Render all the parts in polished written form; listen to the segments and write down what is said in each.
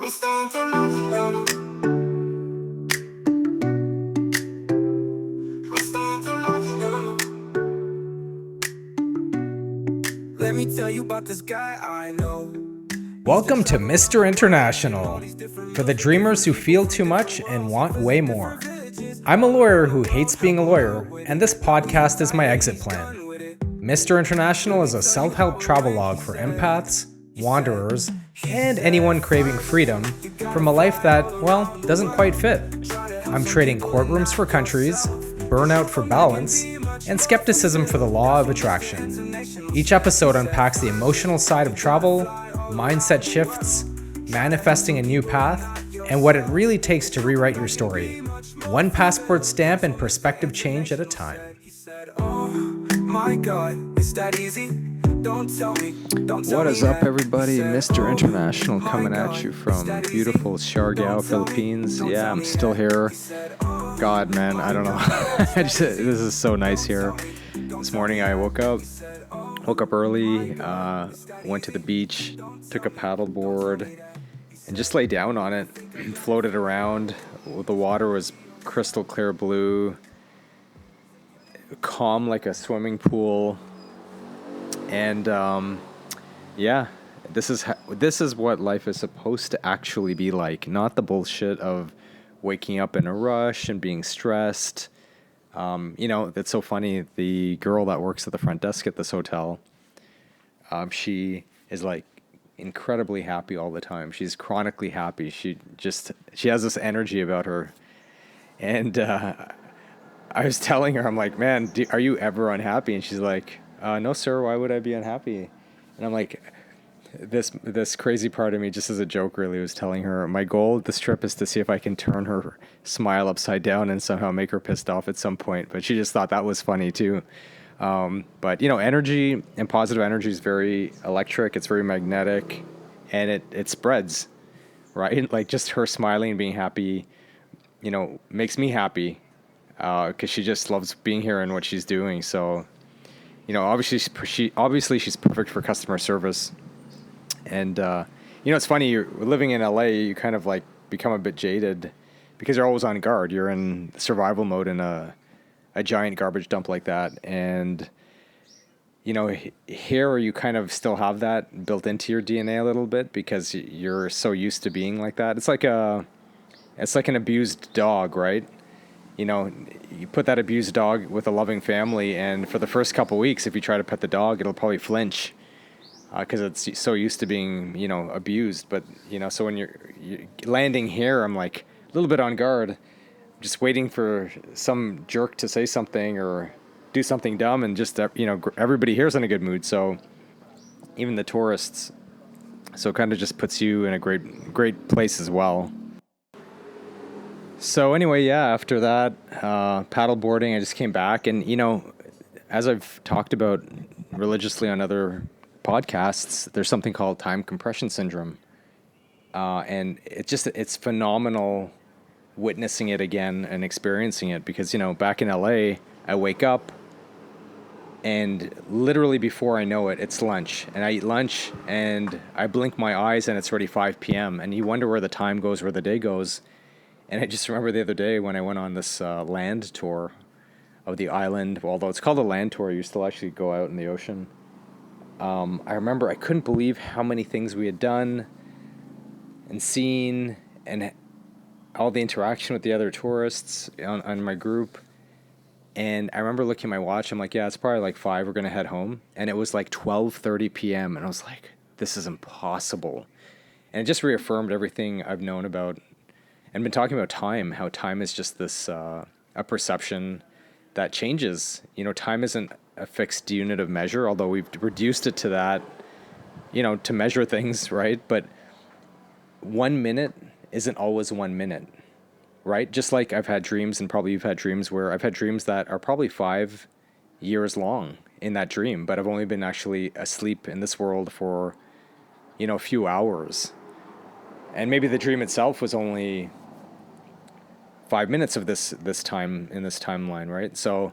Mr. International, Mr. International. Let me tell you about this guy I know. Welcome to Mr. International, for the dreamers who feel too much and want way more. I'm a lawyer who hates being a lawyer, and this podcast is my exit plan. Mr. International is a self-help travelogue for empaths, wanderers, and anyone craving freedom from a life that, well, doesn't quite fit. I'm trading courtrooms for countries, burnout for balance, and skepticism for the law of attraction. Each episode unpacks the emotional side of travel, mindset shifts, manifesting a new path, and what it really takes to rewrite your story. One passport stamp and perspective change at a time. He said, oh my God, it's that easy. Don't tell me. What is up, everybody? Mr. International coming at you from beautiful Siargao, Philippines. Yeah, I'm still here. God, man, I don't know. This is so nice here. This morning I woke up early, went to the beach, took a paddleboard, and just lay down on it and floated around. The water was crystal clear blue, calm like a swimming pool. And yeah, this is what life is supposed to actually be like, not the bullshit of waking up in a rush and being stressed. That's so funny. The girl that works at the front desk at this hotel, she is like incredibly happy all the time. She's chronically happy. She has this energy about her. And I was telling her, I'm like, man, are you ever unhappy? And she's like, no, sir, why would I be unhappy? And I'm like, this crazy part of me, just as a joke, really was telling her, my goal with this trip is to see if I can turn her smile upside down and somehow make her pissed off at some point. But she just thought that was funny too. But energy and positive energy is very electric. It's very magnetic, and it spreads, right? Like just her smiling and being happy, makes me happy, because she just loves being here and what she's doing. So, obviously she's perfect for customer service. And, it's funny, you're living in LA, you kind of like become a bit jaded because you're always on guard. You're in survival mode in a giant garbage dump like that. And, here you kind of still have that built into your DNA a little bit because you're so used to being like that. It's like an abused dog, right? You put that abused dog with a loving family, and for the first couple weeks, if you try to pet the dog, it'll probably flinch because it's so used to being, abused. But, so when you're landing here, I'm like a little bit on guard, just waiting for some jerk to say something or do something dumb, and just, everybody here's in a good mood. So even the tourists, so it kind of just puts you in a great place as well. So anyway, yeah, after that, paddleboarding, I just came back, and, as I've talked about religiously on other podcasts, there's something called time compression syndrome. And it's phenomenal witnessing it again and experiencing it because, back in LA, I wake up and literally before I know it, it's lunch, and I eat lunch and I blink my eyes and it's already 5 p.m. and you wonder where the time goes, where the day goes. And I just remember the other day when I went on this land tour of the island. Although it's called a land tour, you still actually go out in the ocean. I remember I couldn't believe how many things we had done and seen, and all the interaction with the other tourists on my group. And I remember looking at my watch. I'm like, yeah, it's probably like 5. We're going to head home. And it was like 12:30 p.m. And I was like, this is impossible. And it just reaffirmed everything I've known about and been talking about time, how time is just this a perception that changes. Time isn't a fixed unit of measure, although we've reduced it to that, to measure things, right? But 1 minute isn't always 1 minute, right? Just like I've had dreams, and probably you've had dreams, where I've had dreams that are probably 5 years long in that dream, but I've only been actually asleep in this world for, a few hours. And maybe the dream itself was only 5 minutes of this time in this timeline, right? So,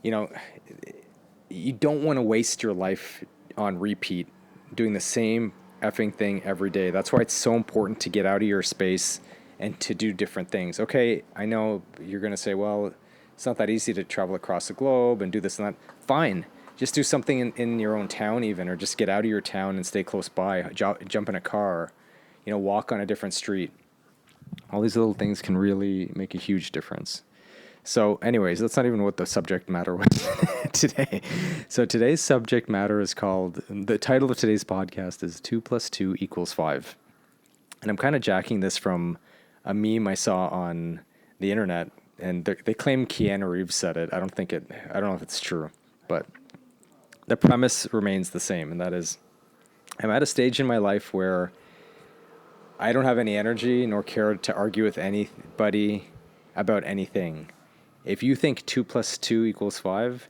you don't want to waste your life on repeat, doing the same effing thing every day. That's why it's so important to get out of your space and to do different things. Okay, I know you're going to say, well, it's not that easy to travel across the globe and do this and that. Fine. Just do something in your own town even, or just get out of your town and stay close by. Jump in a car, walk on a different street. All these little things can really make a huge difference. So anyways, that's not even what the subject matter was today. So today's subject matter is the title of today's podcast is 2 + 2 = 5. And I'm kind of jacking this from a meme I saw on the internet, and they claim Keanu Reeves said it. I don't know if it's true, but the premise remains the same. And that is, I'm at a stage in my life where I don't have any energy nor care to argue with anybody about anything. If you think 2 + 2 = 5,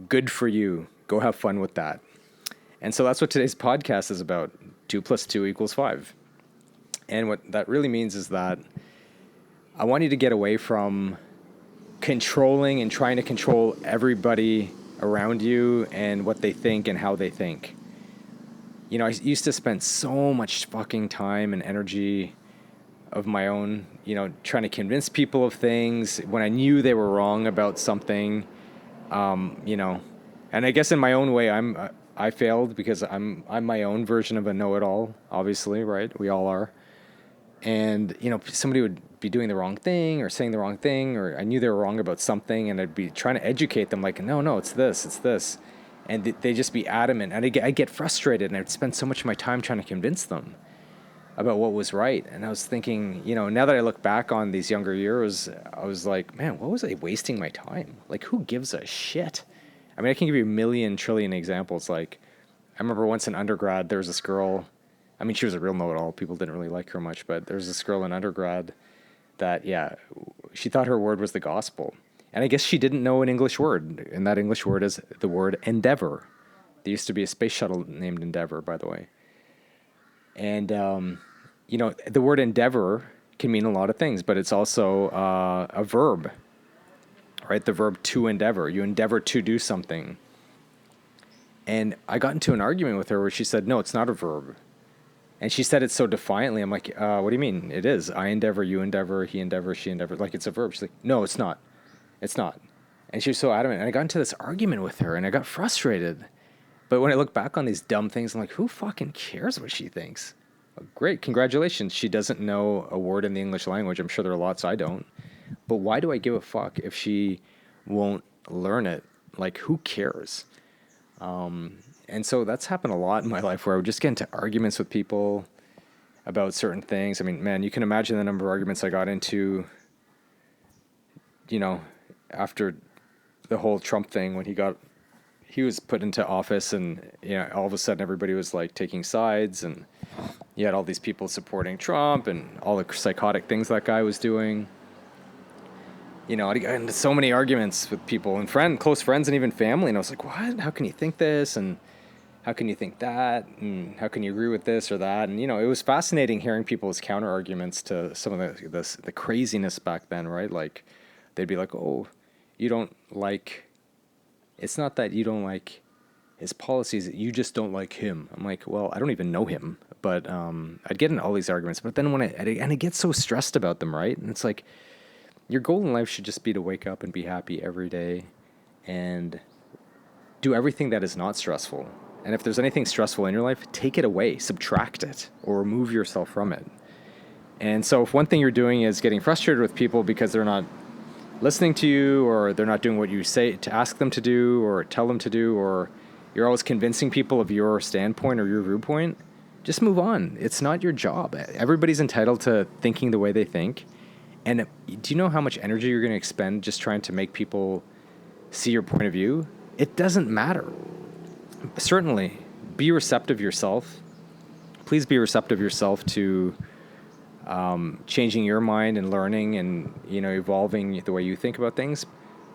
good for you. Go have fun with that. And so that's what today's podcast is about. 2 + 2 = 5. And what that really means is that I want you to get away from controlling and trying to control everybody around you and what they think and how they think. I used to spend so much fucking time and energy of my own, trying to convince people of things when I knew they were wrong about something, and I guess in my own way, I failed because I'm my own version of a know-it-all, obviously, right? We all are. And, somebody would be doing the wrong thing or saying the wrong thing, or I knew they were wrong about something, and I'd be trying to educate them like, no, it's this. And they'd just be adamant. And I'd get frustrated, and I'd spend so much of my time trying to convince them about what was right. And I was thinking, now that I look back on these younger years, I was like, man, what was I wasting my time? Like, who gives a shit? I mean, I can give you a million trillion examples. Like, I remember once in undergrad, there was this girl. I mean, she was a real know-it-all. People didn't really like her much, but there was this girl in undergrad that, she thought her word was the gospel. And I guess she didn't know an English word, and that English word is the word endeavor. There used to be a space shuttle named Endeavor, by the way. And, the word endeavor can mean a lot of things, but it's also a verb, right? The verb to endeavor. You endeavor to do something. And I got into an argument with her where she said, no, it's not a verb. And she said it so defiantly. I'm like, what do you mean? It is. I endeavor, you endeavor, he endeavors, she endeavors. Like, it's a verb. She's like, no, it's not. It's not. And she was so adamant. And I got into this argument with her, and I got frustrated. But when I look back on these dumb things, I'm like, who fucking cares what she thinks? Well, great. Congratulations. She doesn't know a word in the English language. I'm sure there are lots I don't. But why do I give a fuck if she won't learn it? Like, who cares? And so that's happened a lot in my life where I would just get into arguments with people about certain things. I mean, man, you can imagine the number of arguments I got into, after the whole Trump thing when he was put into office, and, all of a sudden everybody was like taking sides, and you had all these people supporting Trump and all the psychotic things that guy was doing. I got into so many arguments with people and close friends and even family. And I was like, what? How can you think this? And how can you think that? And how can you agree with this or that? And, it was fascinating hearing people's counter arguments to some of the craziness back then, right? Like, they'd be like, oh, it's not that you don't like his policies, you just don't like him. I'm like, well, I don't even know him. But I'd get in all these arguments. But then I get so stressed about them, right? And it's like, your goal in life should just be to wake up and be happy every day and do everything that is not stressful. And if there's anything stressful in your life, take it away, subtract it, or remove yourself from it. And so if one thing you're doing is getting frustrated with people because they're not listening to you, or they're not doing what you say to ask them to do or tell them to do, or you're always convincing people of your standpoint or your viewpoint, just move on. It's not your job. Everybody's entitled to thinking the way they think. And do you know how much energy you're going to expend just trying to make people see your point of view? It doesn't matter. Certainly, be receptive yourself. Please be receptive yourself to changing your mind and learning and, evolving the way you think about things.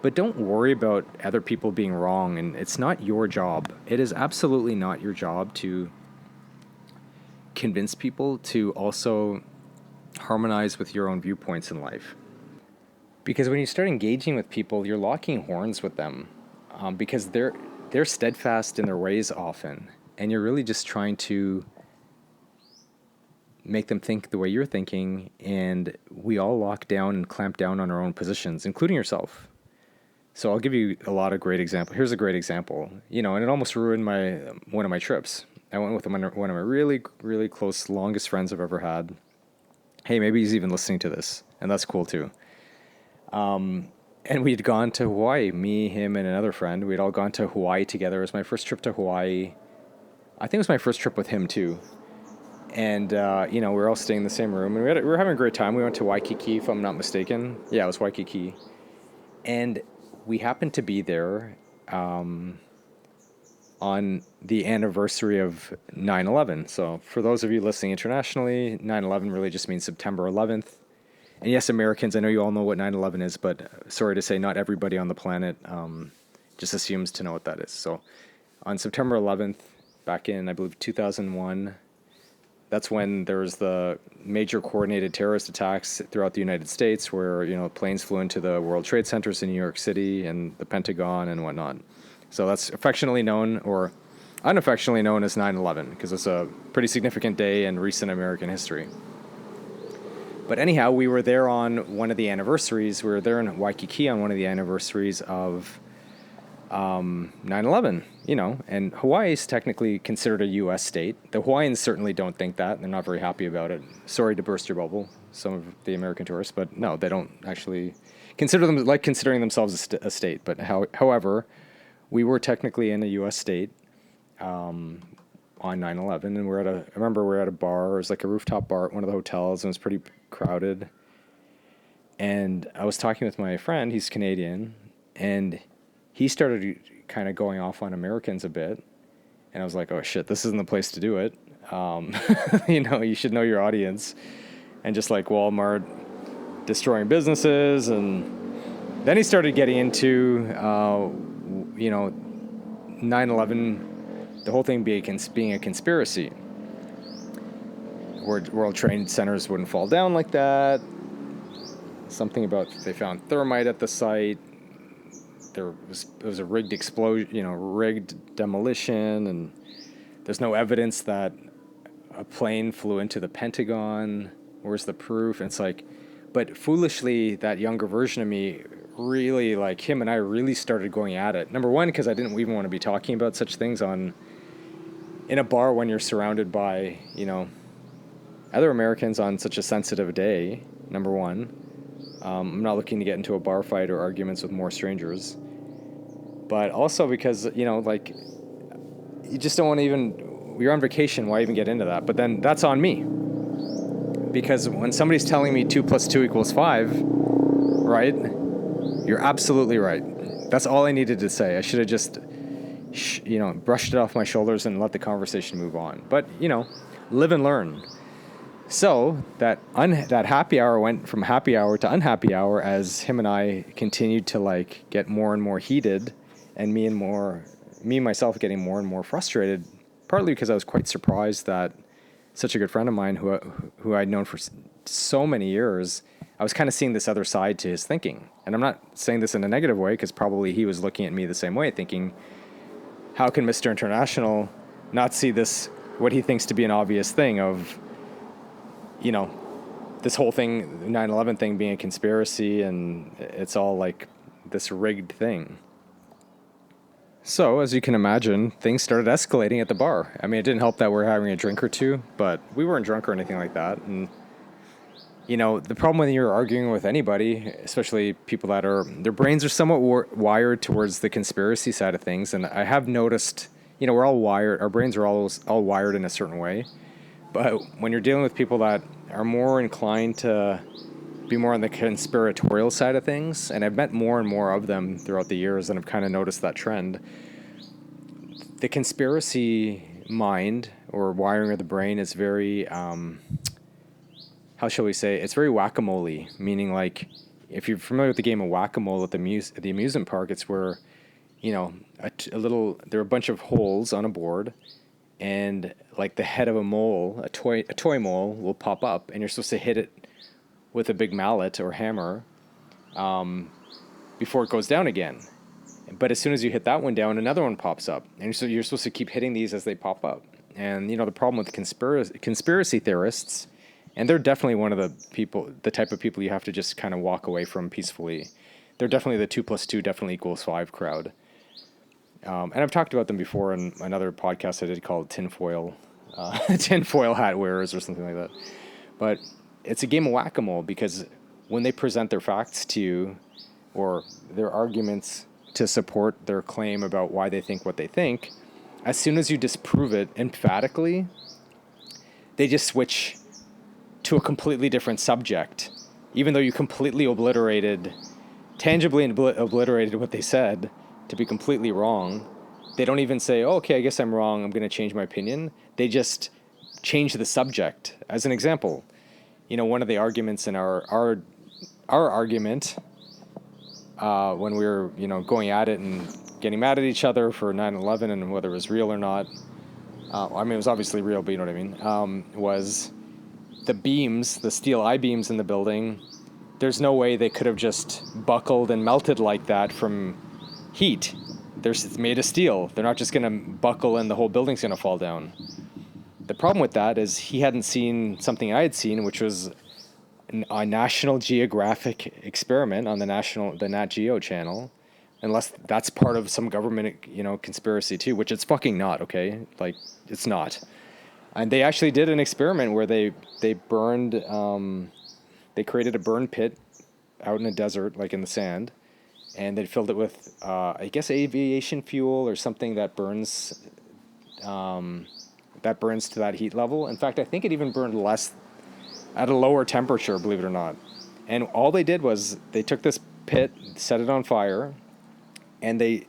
But don't worry about other people being wrong. And it's not your job. It is absolutely not your job to convince people to also harmonize with your own viewpoints in life. Because when you start engaging with people, you're locking horns with them, because they're steadfast in their ways often, and you're really just trying to make them think the way you're thinking, and we all lock down and clamp down on our own positions, including yourself. So I'll give you a lot of great examples. Here's a great example, and it almost ruined one of my trips. I went with one of my really, really close, longest friends I've ever had. Hey, maybe he's even listening to this, and that's cool too. And we'd gone to Hawaii, me, him, and another friend. We'd all gone to Hawaii together. It was my first trip to Hawaii. I think it was my first trip with him too. And, we were all staying in the same room, and we were having a great time. We went to Waikiki, if I'm not mistaken. Yeah, it was Waikiki. And we happened to be there on the anniversary of 9/11. So for those of you listening internationally, 9/11 really just means September 11th. And yes, Americans, I know you all know what 9/11 is, but sorry to say, not everybody on the planet just assumes to know what that is. So on September 11th, back in, I believe, 2001, that's when there was the major coordinated terrorist attacks throughout the United States where, planes flew into the World Trade Centers in New York City and the Pentagon and whatnot. So that's affectionately known, or unaffectionately known, as 9/11, because it's a pretty significant day in recent American history. But anyhow, we were there on one of the anniversaries. We were there in Waikiki on one of the anniversaries of 9/11, and Hawaii is technically considered a U.S. state. The Hawaiians certainly don't think that. They're not very happy about it. Sorry to burst your bubble, some of the American tourists, but no, they don't actually considering themselves a state. But however, we were technically in a U.S. state on 9/11, and I remember we were at a bar. It was like a rooftop bar at one of the hotels, and it was pretty crowded. And I was talking with my friend, he's Canadian, and he started kind of going off on Americans a bit. And I was like, oh shit, this isn't the place to do it. You should know your audience. And just like Walmart destroying businesses. And then he started getting into, 9/11, the whole thing being a conspiracy. World Trade Centers wouldn't fall down like that. Something about they found thermite at the site. It was a rigged explosion, rigged demolition, and there's no evidence that a plane flew into the Pentagon. Where's the proof? And it's like, but foolishly, that younger version of me really, like him and I really started going at it. Number one, because I didn't even want to be talking about such things in a bar when you're surrounded by, other Americans on such a sensitive day. Number one, I'm not looking to get into a bar fight or arguments with more strangers. But also because, you just don't want to you're on vacation, why even get into that? But then that's on me. Because when somebody's telling me 2 + 2 = 5, right? You're absolutely right. That's all I needed to say. I should have just, brushed it off my shoulders and let the conversation move on. But, live and learn. So that happy hour went from happy hour to unhappy hour as him and I continued to get more and more heated, and me myself getting more and more frustrated, partly because I was quite surprised that such a good friend of mine who I'd known for so many years, I was kind of seeing this other side to his thinking. And I'm not saying this in a negative way, because probably he was looking at me the same way, thinking, how can Mr. International not see this, what he thinks to be an obvious thing of, this whole thing, 9/11 thing being a conspiracy, and it's all like this rigged thing. So, as you can imagine, things started escalating at the bar. I mean, it didn't help that we were having a drink or two, but we weren't drunk or anything like that. And, the problem when you're arguing with anybody, especially people that their brains are somewhat wired towards the conspiracy side of things. And I have noticed, we're all wired, our brains are all wired in a certain way. But when you're dealing with people that are more inclined to be more on the conspiratorial side of things, and I've met more and more of them throughout the years, and I've kind of noticed that trend. The conspiracy mind or wiring of the brain is very, how shall we say, it's very whack-a-mole, meaning if you're familiar with the game of whack-a-mole at the amusement park, it's where, there are a bunch of holes on a board, and the head of a mole, a toy mole will pop up, and you're supposed to hit it with a big mallet or hammer before it goes down again. But as soon as you hit that one down, another one pops up. And so you're supposed to keep hitting these as they pop up. And, the problem with conspiracy theorists And they're definitely one of the type of people you have to just kind of walk away from peacefully. They're definitely the 2 + 2 definitely equals 5 crowd. And I've talked about them before in another podcast I did called tinfoil hat wearers or something like that. But it's a game of whack-a-mole, because when they present their facts to you, or their arguments to support their claim about why they think what they think, as soon as you disprove it emphatically, they just switch to a completely different subject, even though you tangibly obliterated what they said to be completely wrong. They don't even say, oh, okay, I guess I'm wrong, I'm going to change my opinion. They just change the subject. As an example, one of the arguments in our argument, when we were, going at it and getting mad at each other for 9/11 and whether it was real or not, it was obviously real, but you know what I mean, was the beams, the steel I-beams in the building. There's no way they could have just buckled and melted like that from heat. It's made of steel. They're not just going to buckle and the whole building's going to fall down. The problem with that is he hadn't seen something I had seen, which was a National Geographic experiment on the Nat Geo channel, unless that's part of some government, conspiracy too, which it's fucking not, okay? Like, it's not. And they actually did an experiment where they burned, they created a burn pit out in a desert, like in the sand, and they filled it with, I guess, aviation fuel or something that burns to that heat level. In fact, I think it even burned less at a lower temperature, believe it or not. And all they did was they took this pit, set it on fire, and they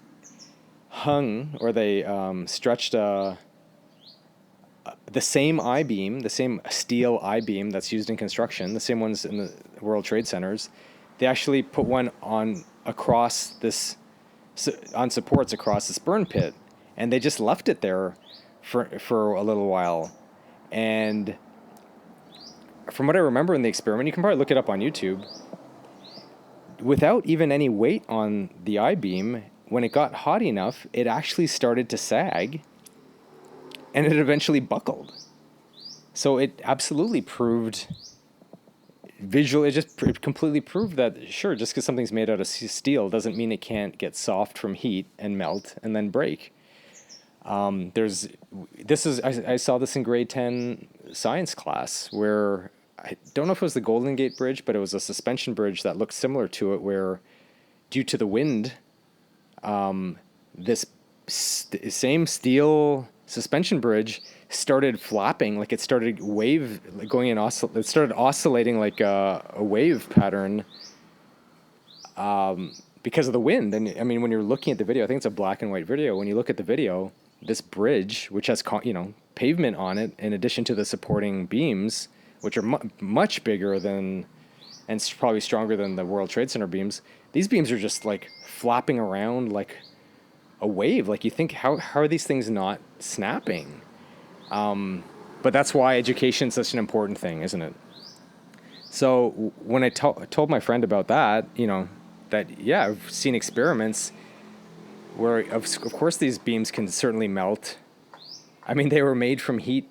stretched the same I-beam, the same steel I-beam that's used in construction, the same ones in the World Trade Centers. They actually put one on supports across this burn pit, and they just left it there for a little while. And from what I remember in the experiment, you can probably look it up on YouTube, without even any weight on the I-beam, when it got hot enough, it actually started to sag, and it eventually buckled. So it absolutely proved visually, it completely proved that, sure, just because something's made out of steel doesn't mean it can't get soft from heat and melt and then break. I saw this in grade 10 science class, where I don't know if it was the Golden Gate Bridge, but it was a suspension bridge that looked similar to it, where due to the wind, this same steel suspension bridge started flapping, like it started it started oscillating like a wave pattern, because of the wind. And I mean, when you're looking at the video, I think it's a black and white video. When you look at the video, this bridge, which has pavement on it, in addition to the supporting beams, which are much bigger than, and probably stronger than the World Trade Center beams, these beams are just like flapping around like a wave. Like, you think, how are these things not snapping? But that's why education is such an important thing, isn't it? So when I told my friend about that, I've seen experiments where, of course, these beams can certainly melt. I mean, they were made from heat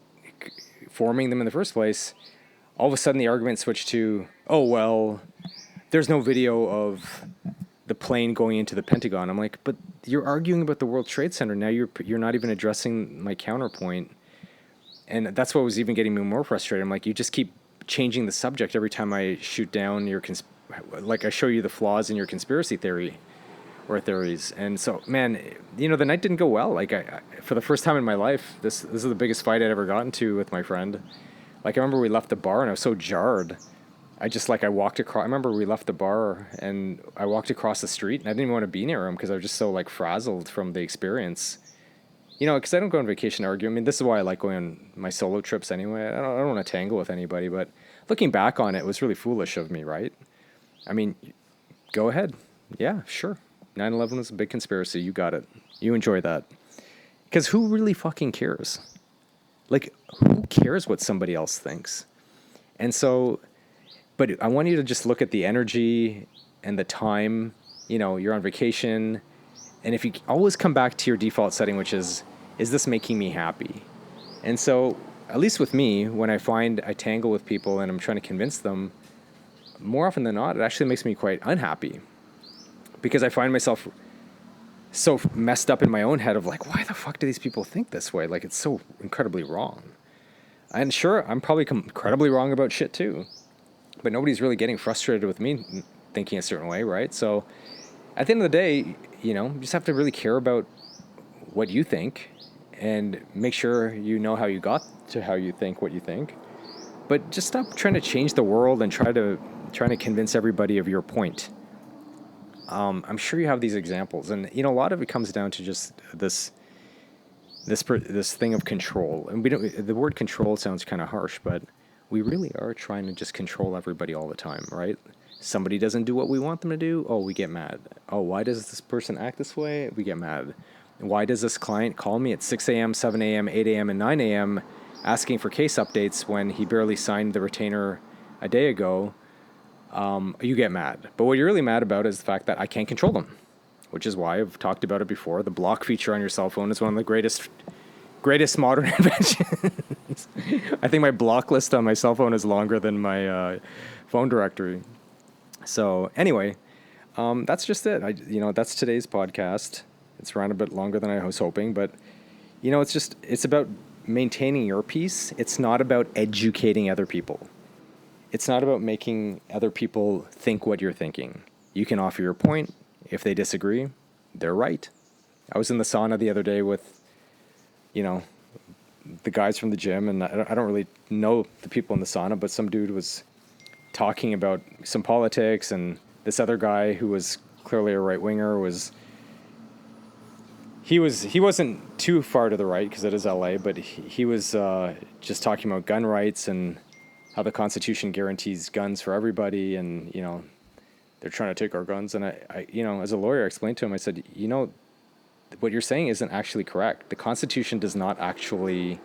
forming them in the first place. All of a sudden, the argument switched to, oh, well, there's no video of the plane going into the Pentagon. I'm like, but you're arguing about the World Trade Center. Now you're not even addressing my counterpoint. And that's what was even getting me more frustrated. I'm like, you just keep changing the subject every time I shoot down your I show you the flaws in your conspiracy theory or theories. And so, man, the night didn't go well. Like, I for the first time in my life, this is the biggest fight I'd ever gotten to with my friend. Like, I remember we left the bar and I was so jarred. I walked across. I remember we left the bar and I walked across the street and I didn't even want to be near him because I was just so frazzled from the experience. Because I don't go on vacation to argue. I mean, this is why I like going on my solo trips anyway. I don't want to tangle with anybody, but looking back on it, it was really foolish of me, right? I mean, go ahead. Yeah, sure. 9/11 was a big conspiracy. You got it. You enjoy that. Because who really fucking cares? Like, who cares what somebody else thinks? And so, but I want you to just look at the energy and the time. You're on vacation. And if you always come back to your default setting, which is this making me happy? And so at least with me, when I find I tangle with people and I'm trying to convince them, more often than not, it actually makes me quite unhappy, because I find myself so messed up in my own head of like, why the fuck do these people think this way? Like, it's so incredibly wrong. And sure, I'm probably incredibly wrong about shit too, but nobody's really getting frustrated with me thinking a certain way, right? So at the end of the day, you know, you just have to really care about what you think and make sure you know how you got to how you think what you think. But just stop trying to change the world and trying to convince everybody of your point. I'm sure you have these examples, and you know, a lot of it comes down to just this thing of control. And the word control sounds kind of harsh, but we really are trying to just control everybody all the time, right? Somebody doesn't do what we want them to do, oh, we get mad. Oh, why does this person act this way? We get mad. Why does this client call me at 6 a.m., 7 a.m., 8 a.m., and 9 a.m. asking for case updates when he barely signed the retainer a day ago? You get mad. But what you're really mad about is the fact that I can't control them, which is why I've talked about it before. The block feature on your cell phone is one of the greatest modern inventions. I think my block list on my cell phone is longer than my phone directory. So anyway, that's just it. That's today's podcast. It's around a bit longer than I was hoping, but you know, it's about maintaining your peace. It's not about educating other people. It's not about making other people think what you're thinking. You can offer your point. If they disagree, they're right. I was in the sauna the other day with, you know, the guys from the gym, and I don't really know the people in the sauna, but some dude was talking about some politics, and this other guy who was clearly a right-winger he wasn't too far to the right because it is LA, but he was just talking about gun rights and how the Constitution guarantees guns for everybody, and you know, they're trying to take our guns. And I you know, as a lawyer, I explained to him, I said, you know, what you're saying isn't actually correct. The Constitution does not actually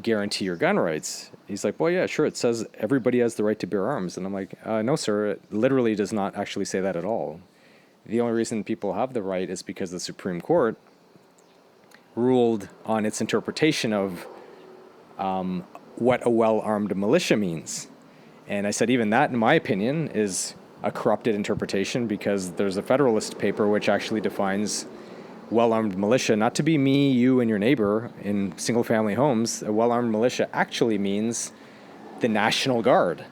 guarantee your gun rights. He's like, well, yeah, sure, it says everybody has the right to bear arms. And I'm like, no, sir, it literally does not actually say that at all. The only reason people have the right is because the Supreme Court ruled on its interpretation of what a well-armed militia means. And I said, even that, in my opinion, is a corrupted interpretation, because there's a Federalist paper which actually defines well-armed militia not to be me, you, and your neighbor in single-family homes. A well-armed militia actually means the National Guard.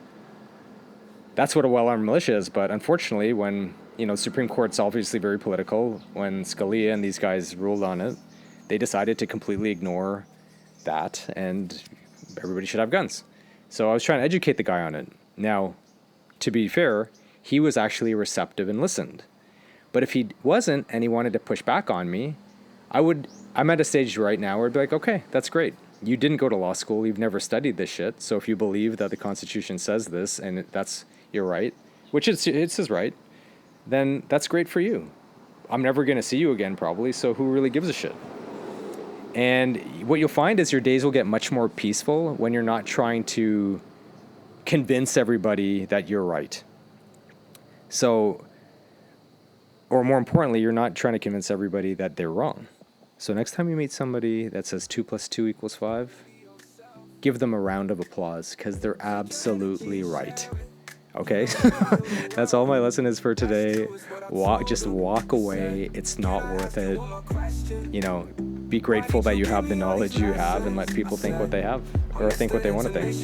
That's what a well-armed militia is. But unfortunately, when, you know, the Supreme Court's obviously very political, when Scalia and these guys ruled on it, they decided to completely ignore that, and everybody should have guns. So I was trying to educate the guy on it. Now, to be fair, he was actually receptive and listened. But if he wasn't and he wanted to push back on me, I'm at a stage right now where I'd be like, okay, that's great. You didn't go to law school. You've never studied this shit. So if you believe that the Constitution says this and that's your right, which it's his right, then that's great for you. I'm never going to see you again probably, so who really gives a shit? And what you'll find is your days will get much more peaceful when you're not trying to convince everybody that you're right. So, or more importantly, you're not trying to convince everybody that they're wrong. So next time you meet somebody that says 2 + 2 = 5, give them a round of applause, because they're absolutely right. Okay? That's all my lesson is for today. Just walk away. It's not worth it. You know, be grateful that you have the knowledge you have, and let people think what they have, or think what they want to think.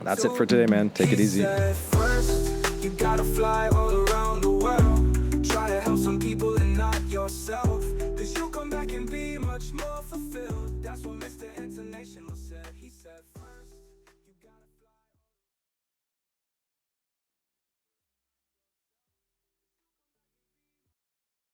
That's it for today, man. Take it easy. You gotta fly all